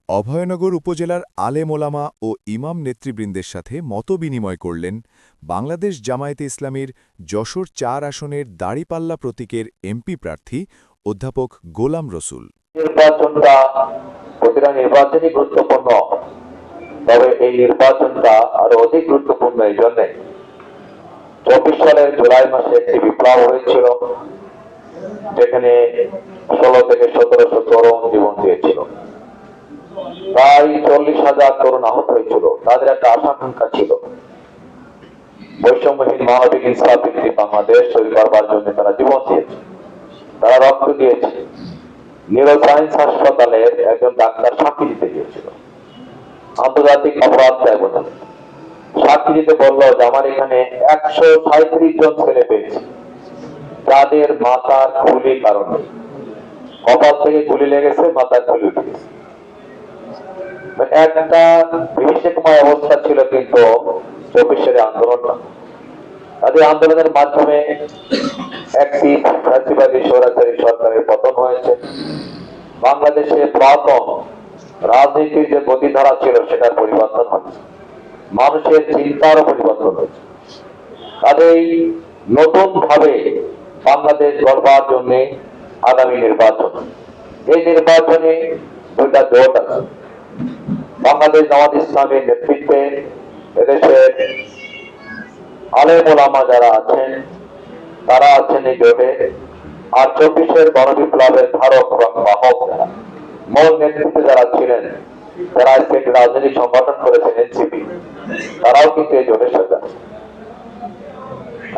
অভয়নগর উপজেলার আলেম ওলামা ও ইমাম নেতৃবৃন্দের সাথে মতবিনিময় করলেন বাংলাদেশ জামায়াতে ইসলামীর যশোর ৪ আসনের দাড়িপাল্লা প্রতীকের এমপি প্রার্থী অধ্যাপক গোলাম রসুল। নির্বাচনটা প্রতিটা নির্বাচনই গুরুত্বপূর্ণ, তবে এই নির্বাচনটা আরো অধিক গুরুত্বপূর্ণ এই জন্য ২৪ সালের জুলাই মাসে একটি বিপ্লব হয়েছিল, যেখানে ১৬ থেকে ১৭০০ তরুণ জীবন দিয়েছিল। প্রায় ৪০,০০০ তরুণ আহত হয়েছিল। তাদের একটা আশা-আকাঙ্ক্ষা ছিল বৈষম্যহীন মানবিক ইনসাফ ভিত্তিক বাংলাদেশ তৈরি করবার জন্য তারা জীবন দিয়েছে, তারা রক্ত দিয়েছে। নিউরোসায়েন্স হাসপাতালের একজন ডাক্তার সাক্ষী দিতে গিয়েছিল আন্তর্জাতিক অপরাধ ট্রাইব্যুনালে। সাক্ষী দিতে বললো যে আমার এখানে ১৩৭ জন ছেলে পেয়েছে যাদের মাথার খুলি কারণে, কপাল থেকে গুলি লেগেছে, মাথার খুলি উঠে গেছে। একটা বিভীষিকাময় অবস্থা ছিল কিন্তু ২৪ আন্দোলনটা। তাদের আন্দোলনের মাধ্যমে একটি ফ্যাসিবাদী স্বৈরাচারী সরকারের পতন হয়েছে। বাংলাদেশে পুরাতন রাজনীতির যে গতিধারা ছিল সেটার পরিবর্তন হয়েছে, মানুষের চিন্তারও পরিবর্তন হয়েছে। কাজেই নতুন ভাবে বাংলাদেশ গড়বার জন্য আগামী নির্বাচন, এই নির্বাচনে দুইটা জোট আছে। বাংলাদেশ জামাত ইসলামের নেতৃত্বে এদেশের আলেম ওলামা যারা আছেন তারা আছেন এই জোটে, আর ২৪ গণবিপ্লবের ধারক এবং বাহক যারা, মূল নেতৃত্বে যারা ছিলেন, যারা আজকে একটি রাজনৈতিক সংগঠন করেছেন এনসিপি, তারাও কিন্তু এই জোটের সাথে আছে।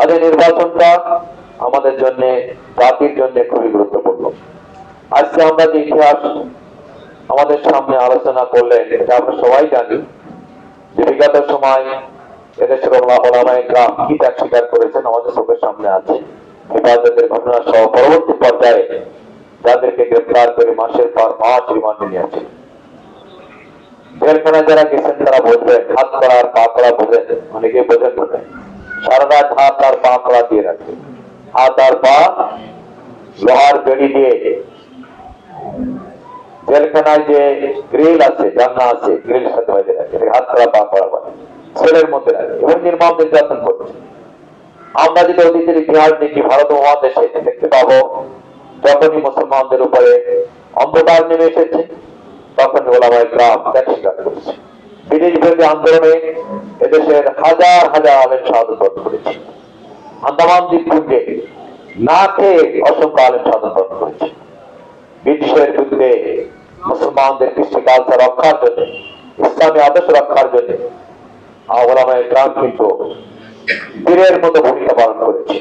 আজ নির্বাচনটা আমাদের জন্য, জাতির জন্য খুবই গুরুত্বপূর্ণ। আজকে আমরা যে ইতিহাস আমাদের সামনে আলোচনা করলেন, এটা আমরা সবাই জানি যে বিগত সময় এদেশের ওলামায়ে কেরাম কি ত্যাগ স্বীকার করেছেন আমাদের চোখের সামনে আছে। হেফাজতের ঘটনা সহ পরবর্তী পর্যায়ে যাদেরকে গ্রেফতার করে মাসের পর মাস রিমান্ডে নিয়েছে। জেলখানায় যারা গেছেন তারা বলবেন, হাত করা আর পা করা বোঝেন, অনেকে বোঝেন বোঝেন, সারা রাত হাত আর পা করা দিয়ে রাখে, হাত আর পা লোহার বেড়ি দিয়ে, জেলখানায় যে গ্রিল আছে, জানলা আছে, গ্রিল সাথে বাইরে রাখে, হাত করা পা করা বলে, ছেলের মধ্যে রাখে এবং নির্মম নির্যাতন করছে। আমরা যদি অতীতের ইতিহাস দেখি, ভারত মহাদেশে দেখতে পাবো যখনই মুসলমানদের উপরে অন্ধকার নেমে এসেছে তখনই ওলামায়ে কেরাম ত্যাগ স্বীকার করেছে। বিদেশ বিরোধী আন্দোলনে এদেশের হাজার হাজার আলেম শাহাদত বরণ করেছে। আন্দামান দ্বীপপুঞ্জে না খেয়ে অসংখ্য আলেম শাহাদত বরণ করেছে। ব্রিটিশের বিরুদ্ধে মুসলমানদের কৃষ্টি কালচার রক্ষার জন্য, ইসলামী আদর্শ রক্ষার জন্য ওলামায়ে কেরাম কিন্তু বীরের মতো ভূমিকা পালন করেছে।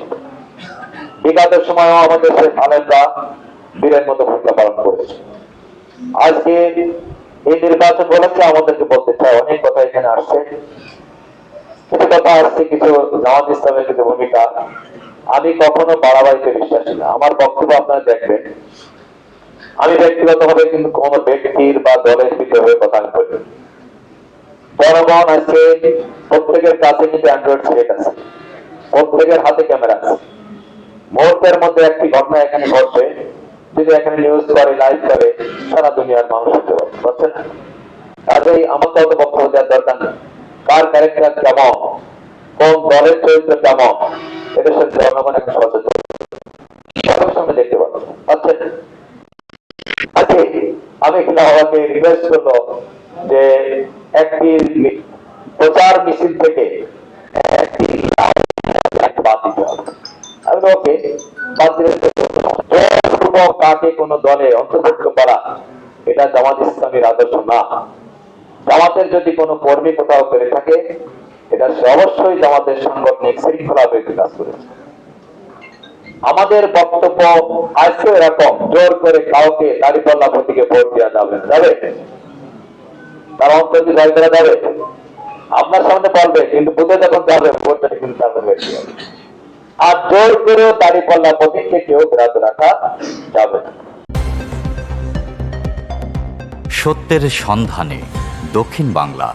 বিগত সময়ও আমাদের আলেমরা বীরের মতো ভূমিকা পালন করেছে। আজকে এই নির্বাচন বলেছে আমাদেরকে বলতে চাই, অনেক কথা এখানে আসছে, কিছু কথা আসছে, কিছু জামাত ইসলামের কিছু ভূমিকা। আমি কখনো বাড়াবাড়িতে বিশ্বাসী না। আমার বক্তব্য আপনারা দেখবেন, আমি ব্যক্তিগতভাবে কিন্তু কোন ব্যক্তির বা দলের ভিতরে হয়ে কথা আমি বলি। জনগণ আছে, প্রত্যেকের কাছে কিন্তু অ্যান্ড্রয়েড সেট আছে, প্রত্যেকের হাতে ক্যামেরা আছে। মুহূর্তের মধ্যে একটি ঘটনা এখানে ঘটবে, যদি এখানে নিউজ করে, লাইভ করে, সারা দুনিয়ার মানুষ হতে পারছে না। কাজেই আমার তো বক্তব্য দেওয়ার দরকার নেই। কার ক্যারেক্টার কেমন, কোন দলের চরিত্র কেমন, এদের সাথে জনগণ একটা সচেতন সবার সামনে দেখতে পাচ্ছেন। আজকে আমি এখানে আমাকে রিকোয়েস্ট করলো যে একটি প্রচার মিছিল থেকে একটি বাদ দিতে হবে। আমি ওকে বাদ দিলে কাকে কোন দলে অন্তর্ভুক্ত করা, এটা জামাত ইসলামের আদর্শ না। জামাতের যদি কোনো কর্মী কোথাও করে থাকে, এটা সে অবশ্যই জামাতের সাংগঠনিক শৃঙ্খলা বিরোধী কাজ করেছে। আমাদের বক্তব্য আজকে এরকম, জোর করে কাউকে দাড়িপাল্লা প্রতীকে ভোট দেওয়া যাবে না। যাবে তার অন্তর কি জয় করা যাবে? আপনার সামনে বলবে, কিন্তু বুঝে যখন যাবে ভোটটা কিন্তু তাদের বেশি হবে। আর জোর করেও দাড়িপাল্লা প্রতীককে কেউ বিরত রাখা যাবে না। সত্যের সন্ধানে দক্ষিণ বাংলা।